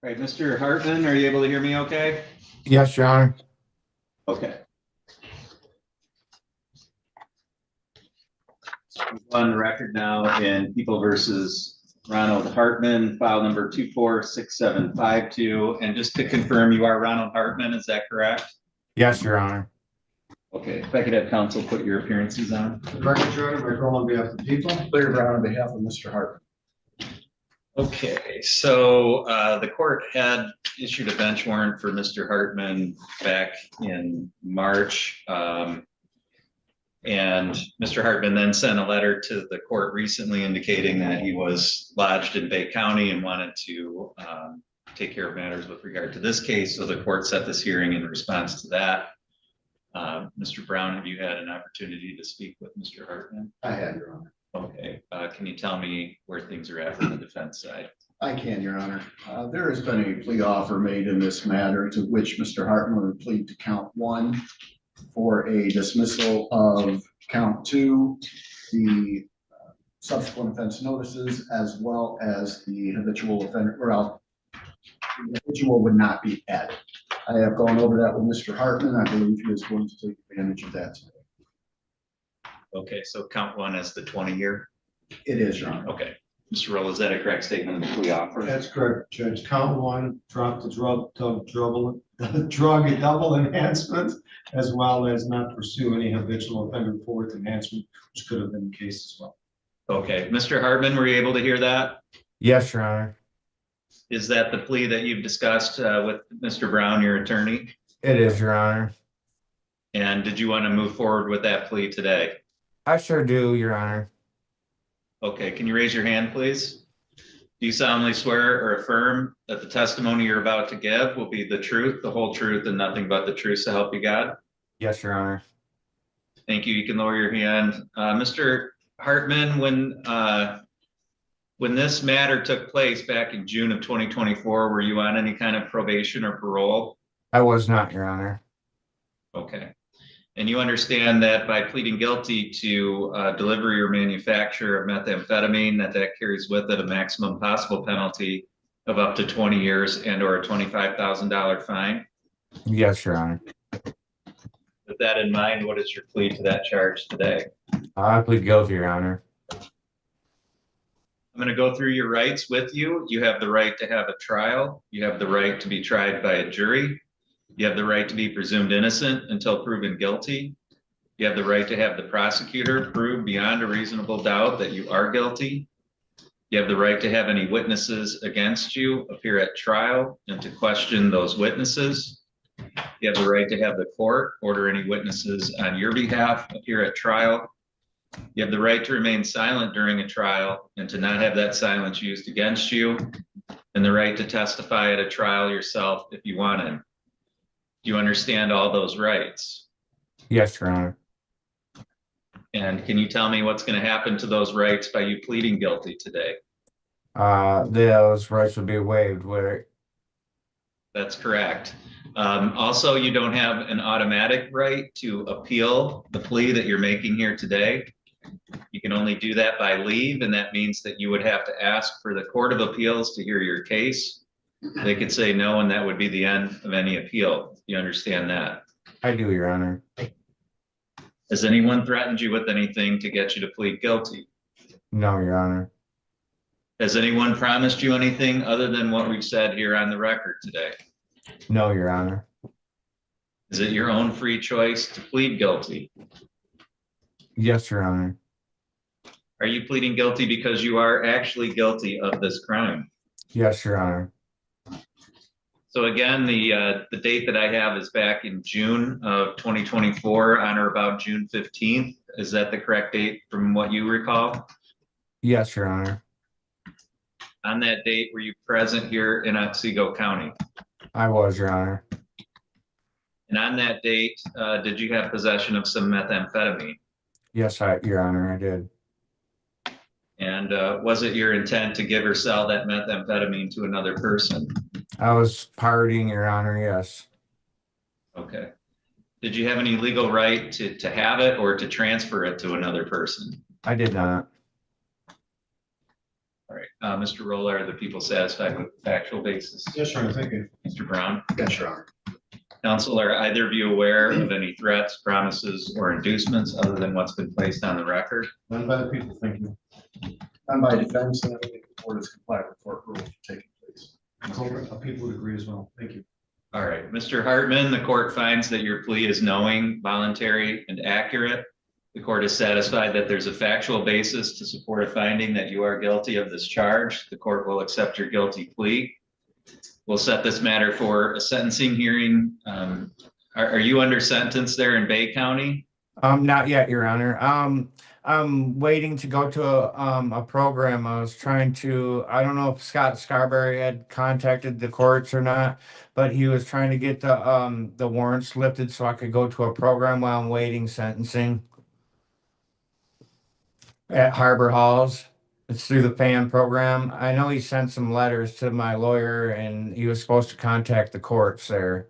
All right, Mr. Hartman, are you able to hear me okay? Yes, Your Honor. Okay. On the record now in People versus Ronald Hartman, file number 246752. And just to confirm, you are Ronald Hartman, is that correct? Yes, Your Honor. Okay, if I could have counsel put your appearances on. Record, Your Honor, Michael on behalf of the people. Clear Brown on behalf of Mr. Hartman. Okay, so the court had issued a bench warrant for Mr. Hartman back in March. And Mr. Hartman then sent a letter to the court recently indicating that he was lodged in Bay County and wanted to take care of matters with regard to this case. So the court set this hearing in response to that. Mr. Brown, have you had an opportunity to speak with Mr. Hartman? I have, Your Honor. Okay, can you tell me where things are at from the defense side? I can, Your Honor. There has been a plea offer made in this matter to which Mr. Hartman would plead to count 1 for a dismissal of count 2, the subsequent offense notices, as well as the habitual offender, the habitual would not be added. I have gone over that with Mr. Hartman. I believe he is going to take advantage of that today. Okay, so count 1 as the 20-year. It is, Your Honor. Okay, Mr. Roll, is that a correct statement of the plea offer? That's correct, Judge. Count 1, drop the drug and double enhancement, as well as not pursue any habitual offender fourth enhancement, which could have been the case as well. Okay, Mr. Hartman, were you able to hear that? Yes, Your Honor. Is that the plea that you've discussed with Mr. Brown, your attorney? It is, Your Honor. And did you want to move forward with that plea today? I sure do, Your Honor. Okay, can you raise your hand, please? Do you solemnly swear or affirm that the testimony you're about to give will be the truth, the whole truth, and nothing but the truth, so help you God? Yes, Your Honor. Thank you. You can lower your hand. Mr. Hartman, when this matter took place back in June of 2024, were you on any kind of probation or parole? I was not, Your Honor. Okay. And you understand that by pleading guilty to delivery or manufacture of methamphetamine, that carries with it a maximum possible penalty of up to 20 years and or a $25,000 fine? Yes, Your Honor. With that in mind, what is your plea to that charge today? I plead guilty, Your Honor. I'm going to go through your rights with you. You have the right to have a trial. You have the right to be tried by a jury. You have the right to be presumed innocent until proven guilty. You have the right to have the prosecutor prove beyond a reasonable doubt that you are guilty. You have the right to have any witnesses against you appear at trial and to question those witnesses. You have the right to have the court order any witnesses on your behalf appear at trial. You have the right to remain silent during a trial and to not have that silence used against you, and the right to testify at a trial yourself if you wanted. Do you understand all those rights? Yes, Your Honor. And can you tell me what's going to happen to those rights by you pleading guilty today? Those rights will be waived, where That's correct. Also, you don't have an automatic right to appeal the plea that you're making here today. You can only do that by leave, and that means that you would have to ask for the Court of Appeals to hear your case. They could say no, and that would be the end of any appeal. You understand that? I do, Your Honor. Has anyone threatened you with anything to get you to plead guilty? No, Your Honor. Has anyone promised you anything other than what we've said here on the record today? No, Your Honor. Is it your own free choice to plead guilty? Yes, Your Honor. Are you pleading guilty because you are actually guilty of this crime? Yes, Your Honor. So again, the date that I have is back in June of 2024, on or about June 15th. Is that the correct date from what you recall? Yes, Your Honor. On that date, were you present here in Otsego County? I was, Your Honor. And on that date, did you have possession of some methamphetamine? Yes, Your Honor, I did. And was it your intent to give or sell that methamphetamine to another person? I was partying, Your Honor, yes. Okay. Did you have any legal right to have it or to transfer it to another person? I did not. All right, Mr. Roller, are the people satisfied with the factual basis? Yes, Your Honor, thank you. Mr. Brown? Yes, Your Honor. Counsel, are either of you aware of any threats, promises, or inducements other than what's been placed on the record? None by the people, thank you. On my defense, and I think the board is compliant with court rules taking place. People would agree as well, thank you. All right, Mr. Hartman, the court finds that your plea is knowing, voluntary, and accurate. The court is satisfied that there's a factual basis to support a finding that you are guilty of this charge. The court will accept your guilty plea. We'll set this matter for a sentencing hearing. Are you under sentence there in Bay County? Not yet, Your Honor. I'm waiting to go to a program. I was trying to, I don't know if Scott Scarberry had contacted the courts or not, but he was trying to get the warrants lifted so I could go to a program while I'm waiting sentencing at Harbor Halls. It's through the FAN program. I know he sent some letters to my lawyer and he was supposed to contact the courts there.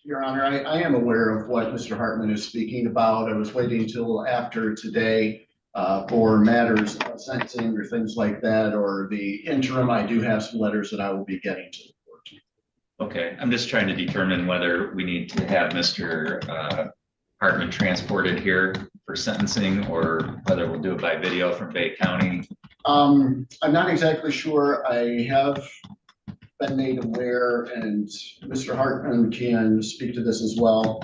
Your Honor, I am aware of what Mr. Hartman is speaking about. I was waiting till after today for matters of sentencing or things like that, or the interim. I do have some letters that I will be getting to the court. Okay, I'm just trying to determine whether we need to have Mr. Hartman transported here for sentencing or whether we'll do it by video from Bay County. I'm not exactly sure. I have been made aware, and Mr. Hartman can speak to this as well.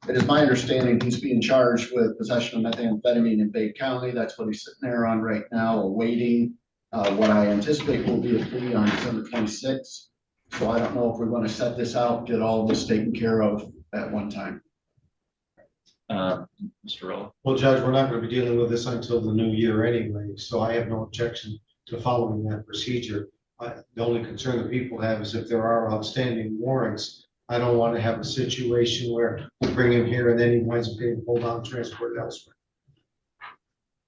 It is my understanding he's being charged with possession of methamphetamine in Bay County. That's what he's sitting there on right now, awaiting what I anticipate will be a plea on December 26th. So I don't know if we're going to set this out, get all of this taken care of at one time. Mr. Roll. Well, Judge, we're not going to be dealing with this until the new year anyway, so I have no objection to following that procedure. The only concern that people have is if there are outstanding warrants. I don't want to have a situation where we bring him here and then he winds up being pulled out and transported elsewhere.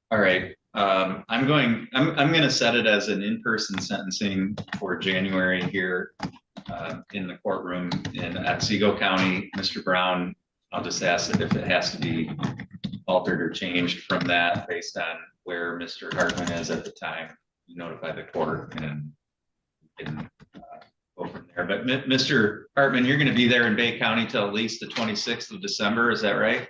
All right, I'm going to set it as an in-person sentencing for January here in the courtroom in Otsego County. Mr. Brown, I'll just ask that if it has to be altered or changed from that based on where Mr. Hartman is at the time, you notify the court and go from there. But Mr. Hartman, you're going to be there in Bay County till at least the 26th of December. Is that right?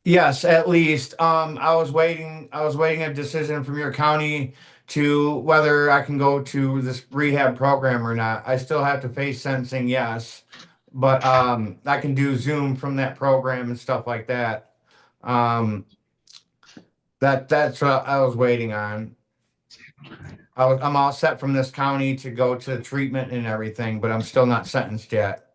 Yes, at least. I was waiting a decision from your county to whether I can go to this rehab program or not. I still have to face sentencing, yes, but I can do Zoom from that program and stuff like that. That's what I was waiting on. I'm all set from this county to go to treatment and everything, but I'm still not sentenced yet.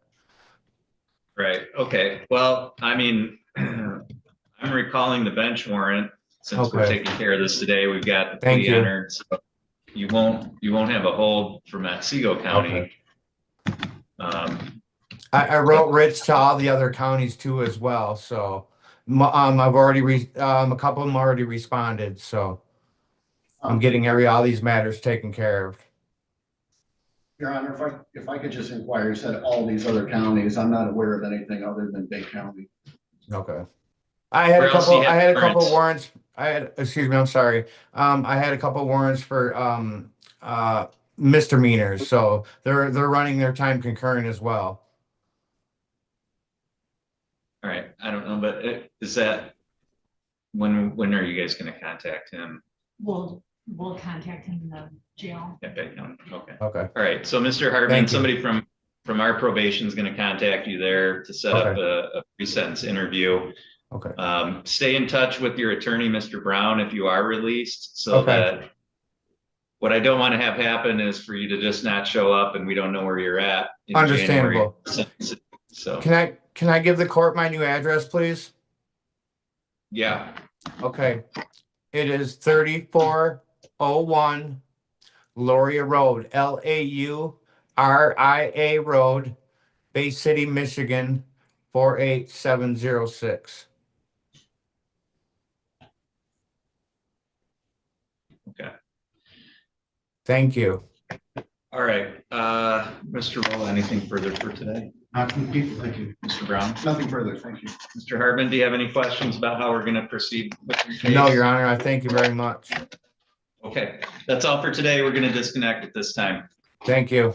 Right. Okay. Well, I mean, I'm recalling the bench warrant since we're Okay. taking care of this today. We've got the Thank plea you. entered, so you won't have a hold from Otsego County. I wrote Rich to all the other counties too as well, so I've already a couple of them already responded, so I'm getting all these matters taken care of. Your Honor, if I could just inquire, you said all these other counties. I'm not aware of anything other than Bay County. Okay. I had Where a else do you couple. I have had a couple warrants? warrants. Excuse me. I'm sorry. I had a couple warrants for misdemeanors, so they're running their time concurrent as well. All right. I don't know, but is that when are you guys going to contact him? We'll contact him in the jail. At Bay County? Okay. Okay. All right. So Mr. Hartman, Thank you. somebody from our probation is going to contact you there to set up a pre-sentence interview. Okay. Stay in touch with your attorney, Mr. Brown, if you are released, so Okay. that what I don't want to have happen is for you to just not show up and we don't know where you're at. in Understandable. January. So, Can I give the court my new address, please? yeah. Okay. It is 3401 Lauria Road, Lauria Road, Bay City, Michigan, 48706. Okay. Thank you. All right. Mr. Roll, anything further for today? Not from the people, thank you. Mr. Brown? Nothing further. Thank you. Mr. Hartman, do you have any questions about how we're going to proceed with your case? No, Your Honor, I thank you very much. Okay, that's all for today. We're gonna disconnect at this time. Thank you.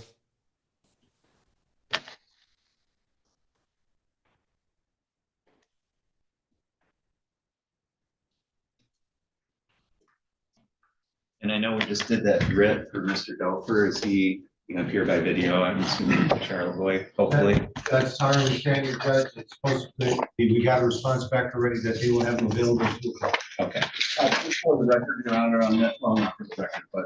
And I know we just did that writ for Mr. Dofer. Is he gonna appear by video? I'm assuming Charlevoix, hopefully. That's our understanding, Judge. It's supposed to be, we got a response back already that they will have them available at 2 o'clock. Okay. Just for the record, Your Honor, on that, well, not for the record, but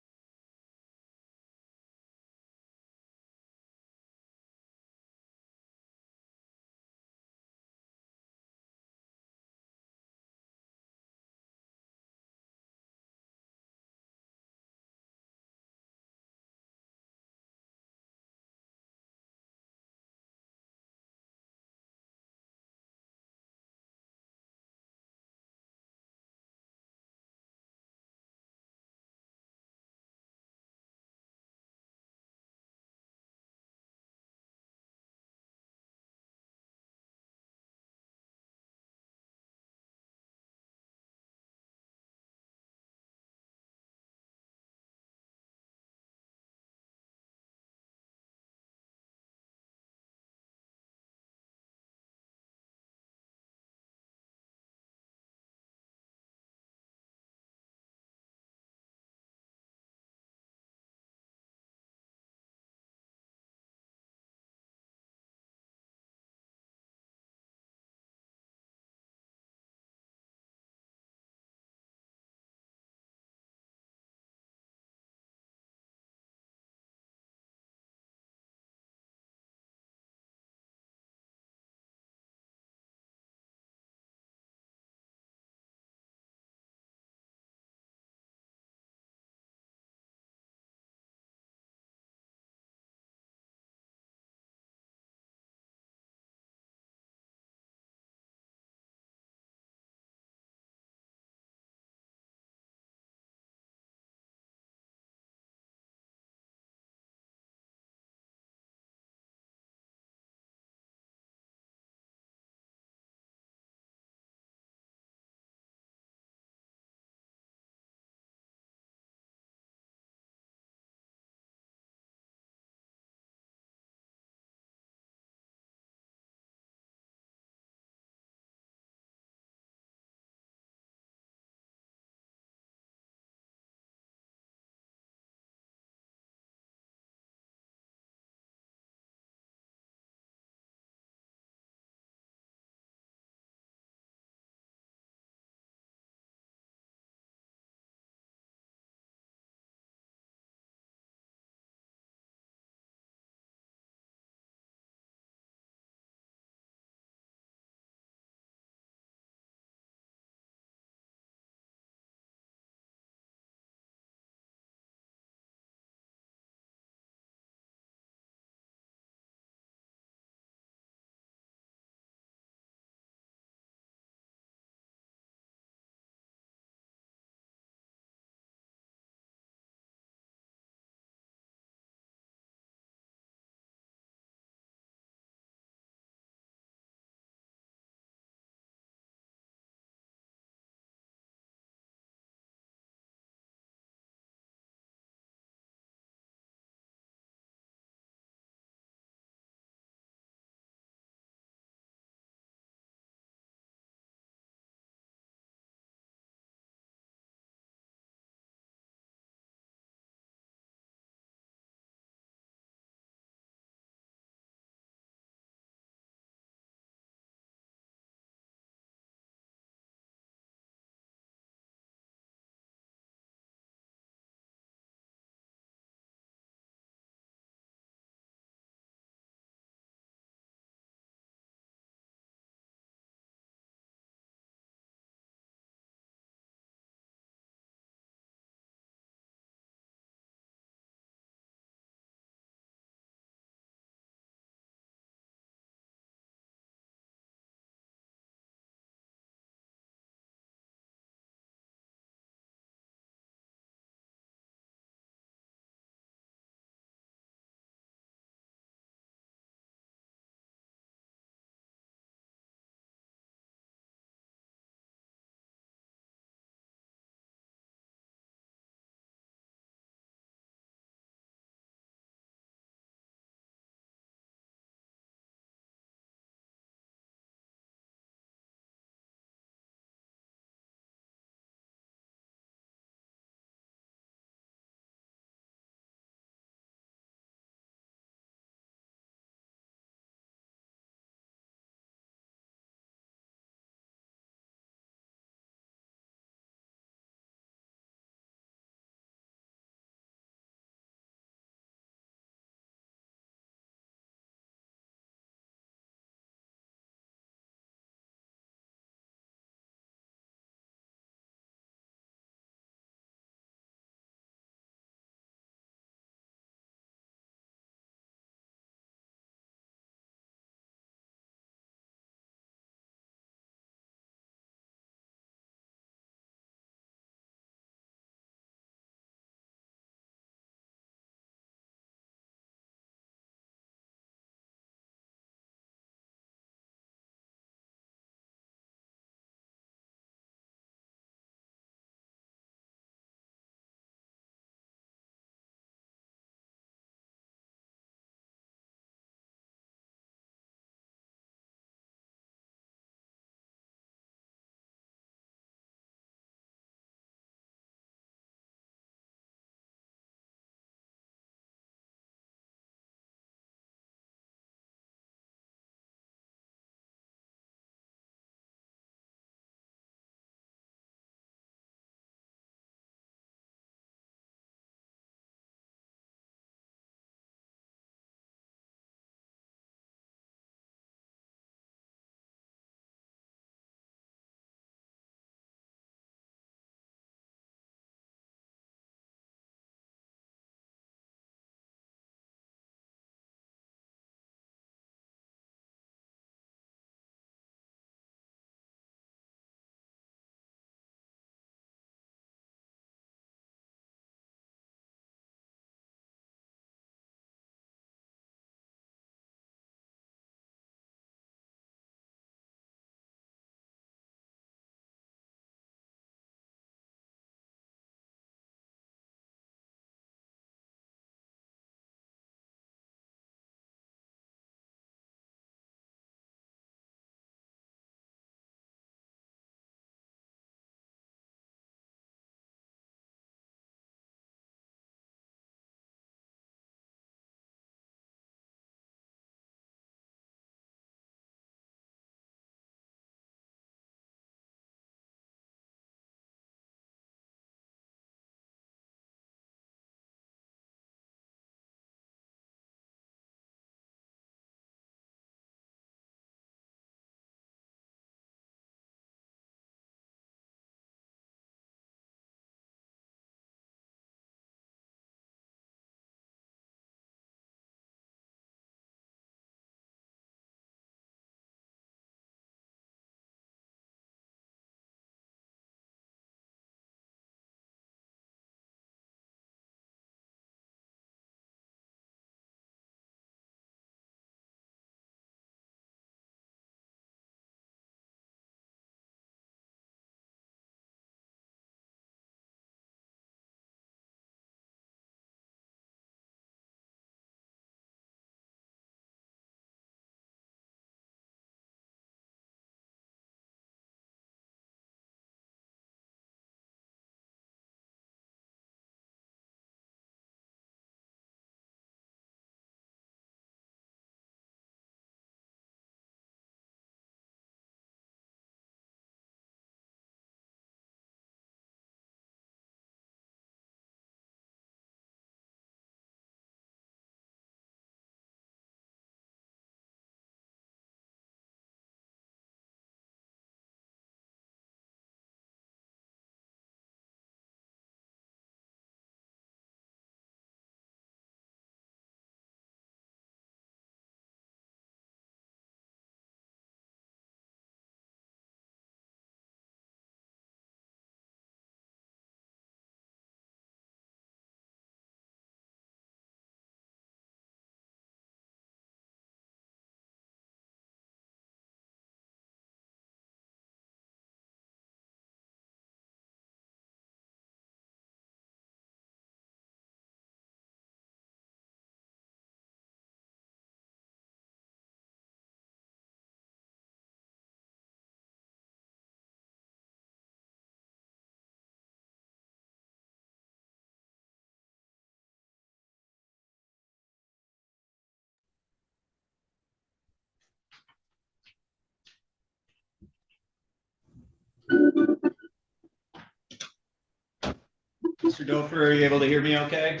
Mr. Dofer, are you able to hear me okay?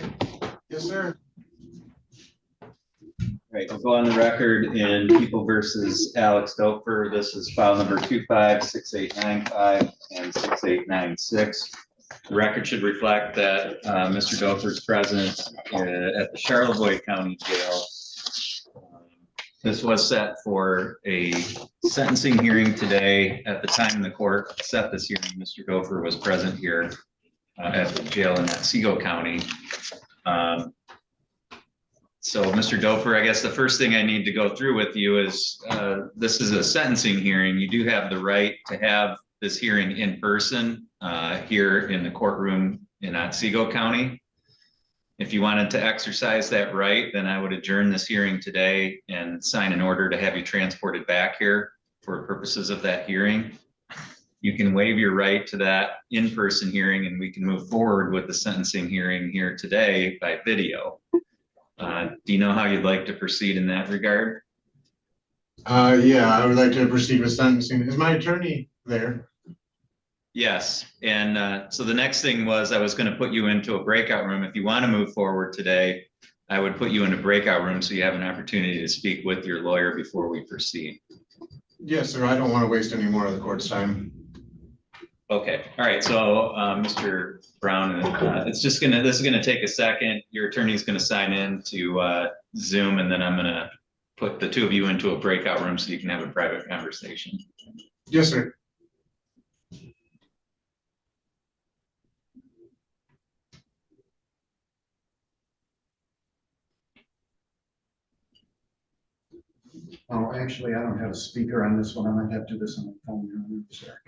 Yes, sir. Right, we'll go on the record in People versus Alex Dofer. This is file number 256895 and 6896. The record should reflect that Mr. Dofer is present at the Charlevoix County Jail. This was set for a sentencing hearing today. At the time the court set this hearing, Mr. Dofer was present here at the jail in Otsego County. So Mr. Dofer, I guess the first thing I need to go through with you is this is a sentencing hearing. You do have the right to have this hearing in person here in the courtroom in Otsego County. If you wanted to exercise that right, then I would adjourn this hearing today and sign an order to have you transported back here for purposes of that hearing. You can waive your right to that in-person hearing and we can move forward with the sentencing hearing here today by video. Do you know how you'd like to proceed in that regard? Yeah, I would like to proceed with sentencing. Is my attorney there? Yes, and so the next thing was I was going to put you into a breakout room. If you want to move forward today, I would put you in a breakout room so you have an opportunity to speak with your lawyer before we proceed. Yes, sir. I don't want to waste any more of the court's time. Okay, all right, so Mr. Brown, this is gonna take a second. Your attorney's gonna sign in to Zoom, and then I'm gonna put the two of you into a breakout room so you can have a private conversation. Yes, sir. Oh, actually, I don't have a speaker on this one. I might have to do this on the phone. Sir.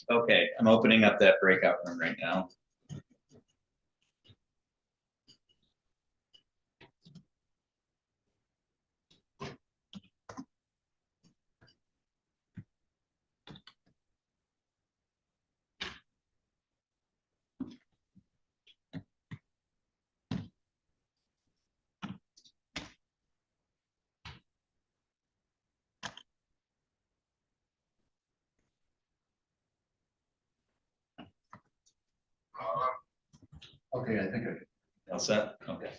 Okay, I'm opening up that breakout room right now. Okay, I think I All set? Okay.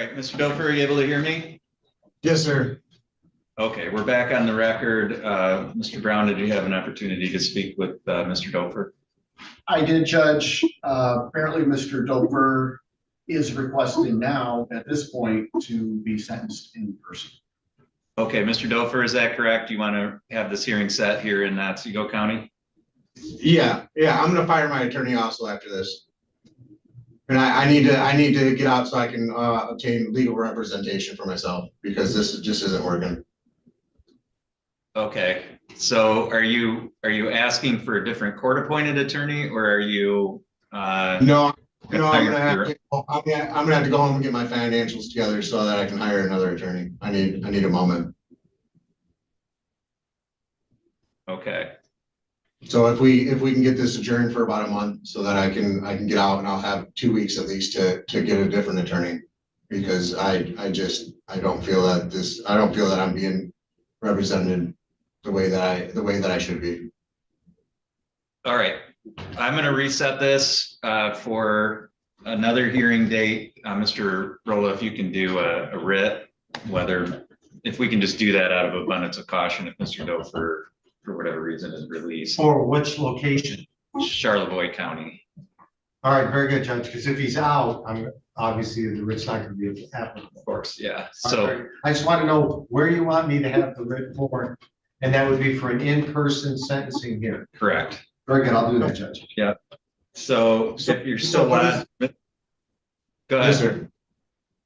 right, Mr. Dofer, are you able to hear me? Yes, sir. Okay, we're back on the record. Mr. Brown, did you have an opportunity to speak with Mr. Dofer? I did, Judge. Apparently, Mr. Doper is requesting now at this point to be sentenced in person. Okay, Mr. Dofer, is that correct? You want to have this hearing set here in Otsego County? Yeah, I'm gonna fire my attorney also after this. And I need to get out so I can obtain legal representation for myself because this just isn't working. Okay, so are you asking for a different court-appointed attorney, or are you? No, I'm gonna have to go home and get my financials together so that I can hire another attorney. I need a moment. Okay, So if we can get this adjourned for about a month so that I can get out and I'll have 2 weeks at least to get a different attorney. Because I don't feel that I'm being represented the way that I should be. all right. I'm gonna reset this for another hearing date. Mr. Rolla, if you can do a writ, if we can just do that out of abundance of caution, if Mr. Dofer, for whatever reason, is released. For which location? Charlevoix County. All right, very good, Judge, because if he's out, obviously the writ's not gonna be applicable. Of course, yeah. All So, right, I just want to know where you want me to have the writ for, and that would be for an in-person sentencing here. correct. Very good, I'll do that, Judge. So if you're still what on, go ahead. Yes, sir.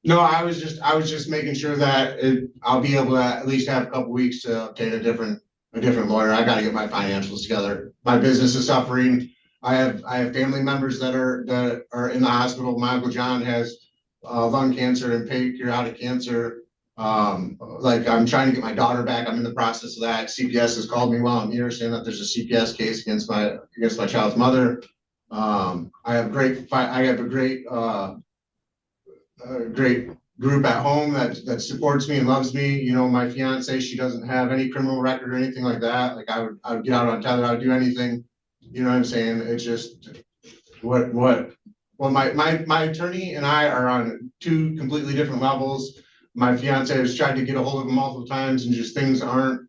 No, I was just making sure that I'll be able to at least have a couple weeks to obtain a different lawyer. I gotta get my financials together. My business is suffering. I have family members that are in the hospital. My Uncle John has lung cancer and pancreatic cancer. Like I'm trying to get my daughter back. I'm in the process of that. CPS has called me while I'm here saying that there's a CPS case against my child's mother. I have a great group at home that supports me and loves me. You know, my fiance, she doesn't have any criminal record or anything like that. Like I would get out on tether, I would do anything. You know what I'm saying? It's just well, my attorney and I are on 2 completely different levels. My fiance has tried to get a hold of him multiple times and just things aren't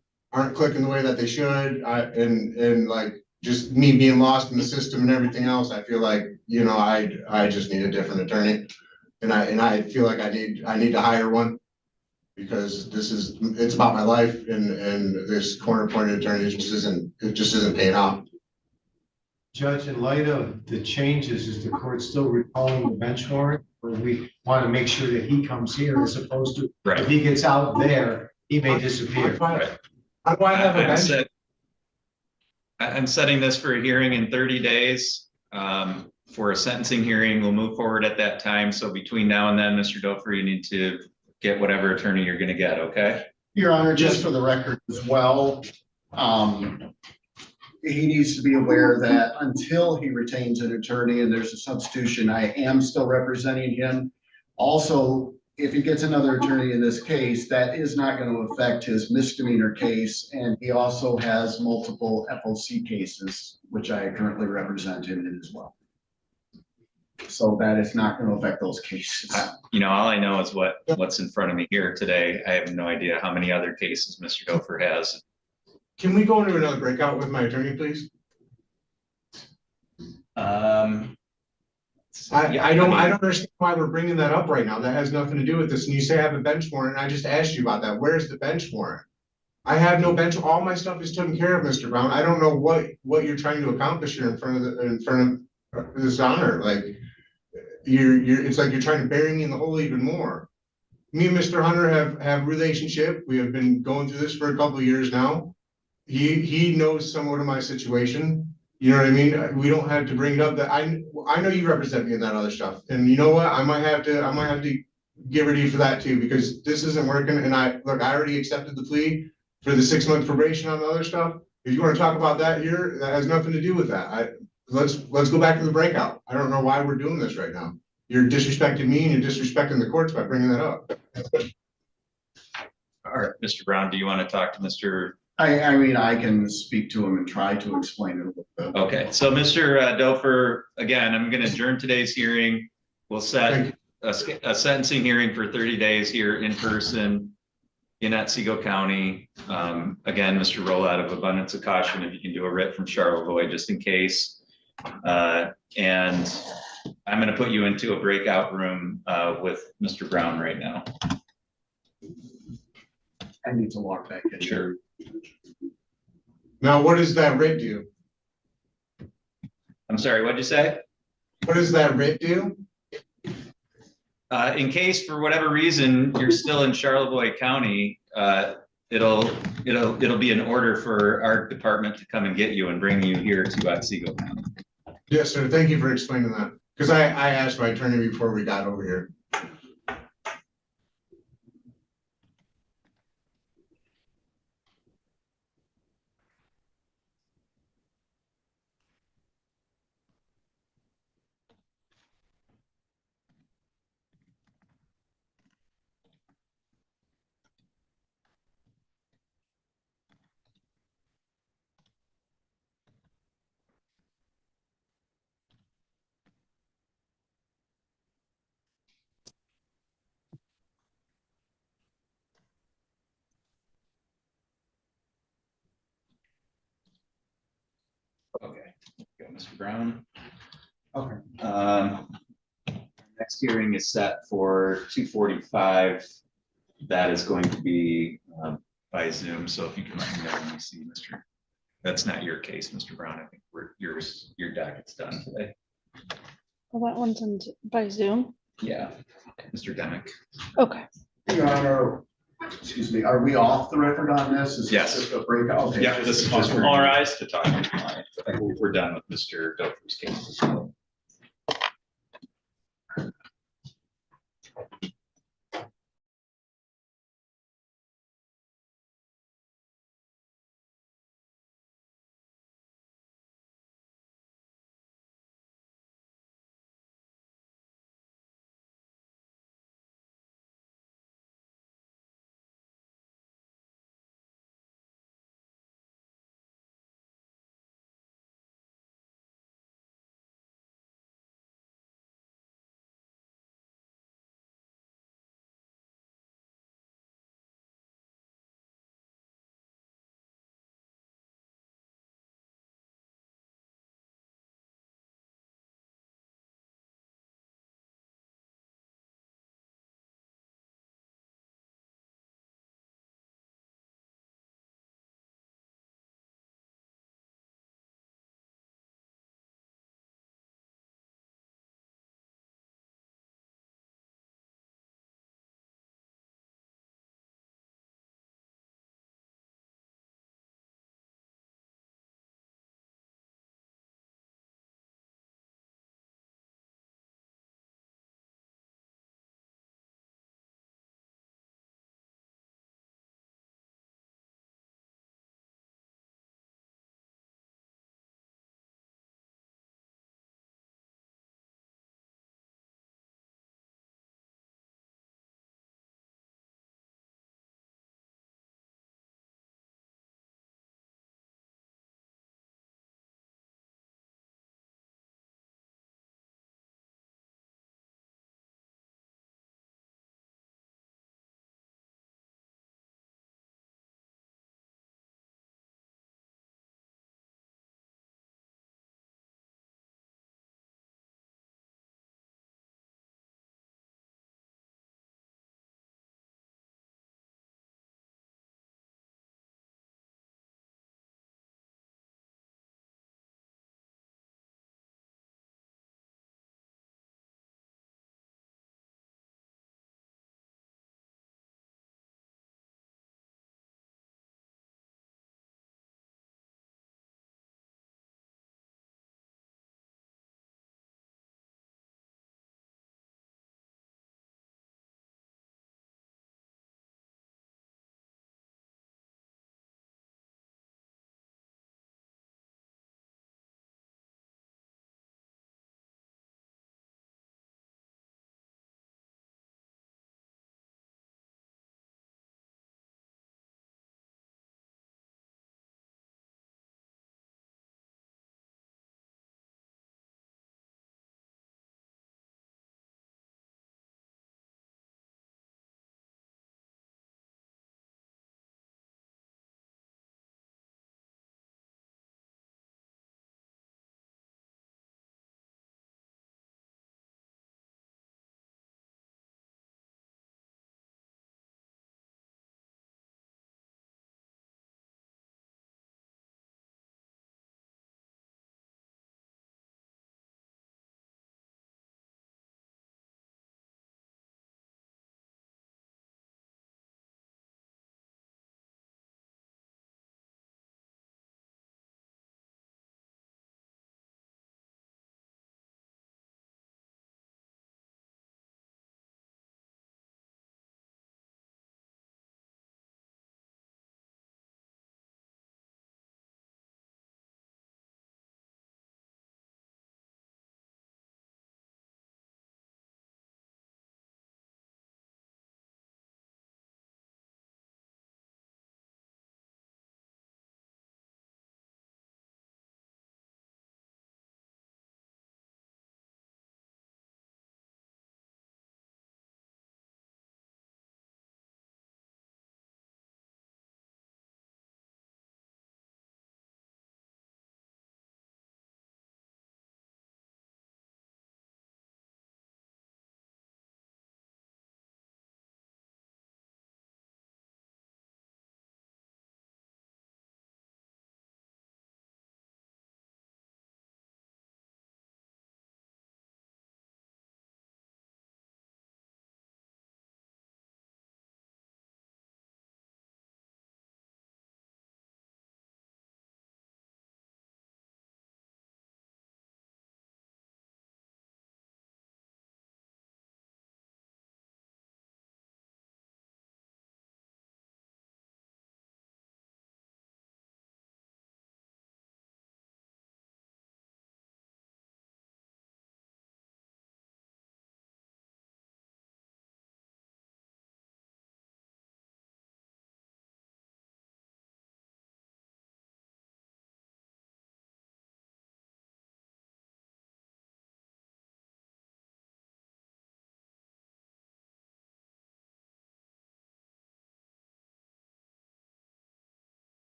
clicking the way that they should. And like just me being lost in the system and everything else, I feel like, you know, I just need a different attorney. And I feel like I need to hire one because it's about my life and this corner appointed attorney just isn't paying off. Judge, in light of the changes, is the court still recalling the bench warrant? Or we want to make sure that he comes here as opposed to, Right. if he gets out there, he may disappear. How do I have a bench? I'm setting this for a hearing in 30 days. For a sentencing hearing, we'll move forward at that time. So between now and then, Mr. Dofer, you need to get whatever attorney you're gonna get, okay? Your Honor, just for the record as well, he needs to be aware that until he retains an attorney and there's a substitution, I am still representing him. Also, if he gets another attorney in this case, that is not going to affect his misdemeanor case. And he also has multiple FOC cases, which I currently represent him in as well. So that is not going to affect those cases. You know, all I know is what's in front of me here today. I have no idea how many other cases Mr. Dofer has. Can we go into another breakout with my attorney, please? I don't understand why we're bringing that up right now. That has nothing to do with this. And you say I have a bench warrant, and I just asked you about that. Where's the bench warrant? I have no bench. All my stuff is taken care of, Mr. Brown. I don't know what you're trying to accomplish here in front of this honor. Like it's like you're trying to bury me in the hole even more. Me and Mr. Hunter have relationship. We have been going through this for a couple of years now. He knows somewhat of my situation. You know what I mean? We don't have to bring it up. That I know you represent me in that other stuff, and you know what? I might have to get ready for that too, because this isn't working. And I already accepted the plea for the 6-month probation on the other stuff. If you want to talk about that here, that has nothing to do with that. Let's go back to the breakout. I don't know why we're doing this right now. You're disrespecting me and you're disrespecting the courts by bringing that up. All right, Mr. Brown, do you want to talk to Mr. I mean, I can speak to him and try to explain it a little bit. Okay, so Mr. Dofer, again, I'm going to adjourn today's hearing. We'll set a sentencing hearing for 30 days here in person in Otsego County. Again, Mr. Roll, out of abundance of caution, if you can do a writ from Charlevoix, just in case. And I'm going to put you into a breakout room with Mr. Brown right now. I need to walk back in. Sure. Now, what does that writ do? I'm sorry, what'd you say? What does that writ do? In case for whatever reason you're still in Charlevoix County, it'll be an order for our department to come and get you and bring you here to Otsego County. Yes, sir. Thank you for explaining that. Because I asked my attorney before we got over here. Okay, go, Mr. Brown. Okay. Next hearing is set for 2:45. That is going to be by Zoom. So if you can let me know when you see Mr. That's not your case, Mr. Brown. I think your docket's done today. Well, that one's in by Zoom. Yeah, Mr. Demick. Okay. Your Honor, excuse me, are we off the record on this? Is this Yes. just a breakout? Okay, Yeah, this is just for- all rise to talk to the client. I think we're done with Mr. Dofer's case.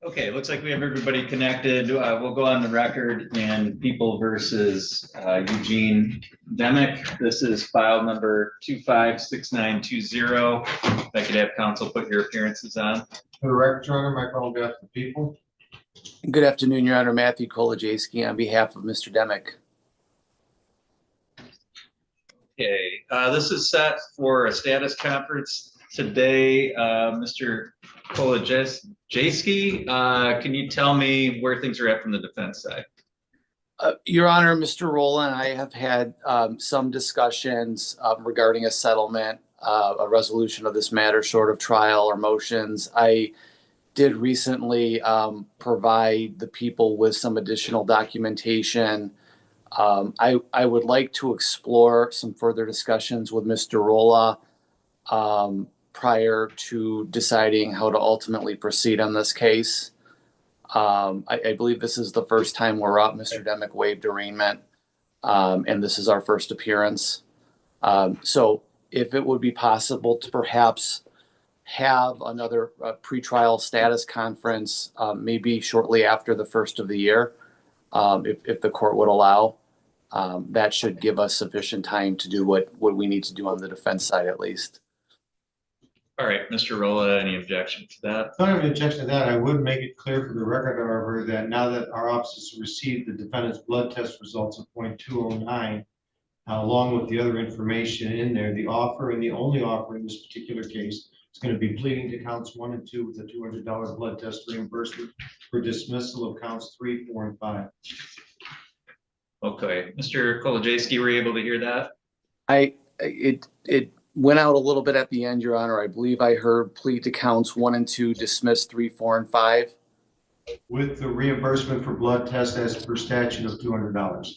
Okay, looks like we have everybody connected. We'll go on the record in People versus Eugene Demick. This is file number 256920. If I could have council put your appearances on. For the record, Your Honor, Michael on behalf of the people. Good afternoon, Your Honor. Matthew Kolajewski on behalf of Mr. Demick. Okay, this is set for a status conference today. Mr. Kolajewski, can you tell me where things are at from the defense side? Your Honor, Mr. Rolla and I have had some discussions regarding a settlement, a resolution of this matter, short of trial or motions. I did recently provide the people with some additional documentation. I would like to explore some further discussions with Mr. Rolla prior to deciding how to ultimately proceed on this case. I believe this is the first time we're up. Mr. Demick waived arraignment, and this is our first appearance. So if it would be possible to perhaps have another pretrial status conference, maybe shortly after the first of the year, if the court would allow, that should give us sufficient time to do what we need to do on the defense side at least. All right, Mr. Rolla, any objection to that? Don't have an objection to that. I would make it clear for the record, however, that now that our office has received the defendant's blood test results of 0.209, along with the other information in there, the offer and the only offer in this particular case is going to be pleading to counts 1 and 2 with a $200 blood test reimbursement for dismissal of counts 3, 4, and 5. Okay, Mr. Kolajewski, were you able to hear that? It went out a little bit at the end, Your Honor. I believe I heard plead to counts 1 and 2, dismiss 3, 4, and 5. With the reimbursement for blood test as per statute of $200.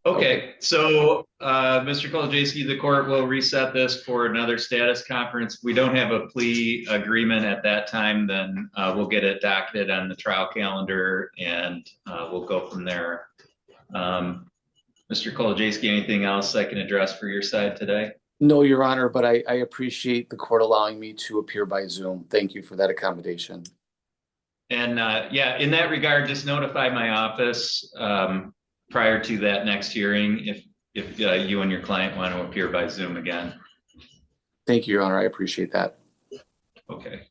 Okay, so Mr. Kolajewski, the court will reset this for another status conference. We don't have a plea agreement at that time, then we'll get it docketed on the trial calendar and we'll go from there. Mr. Kolajewski, anything else I can address for your side today? No, Your Honor, but I appreciate the court allowing me to appear by Zoom. Thank you for that accommodation. And yeah, in that regard, just notify my office prior to that next hearing if you and your client want to appear by Zoom again. Thank you, Your Honor. I appreciate that. Okay.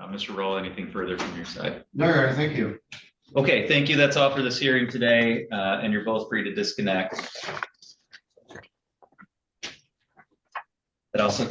Mr. Roll, anything further from your side? No, Your Honor, thank you. Okay, thank you. That's all for this hearing today, and you're both free to disconnect. That also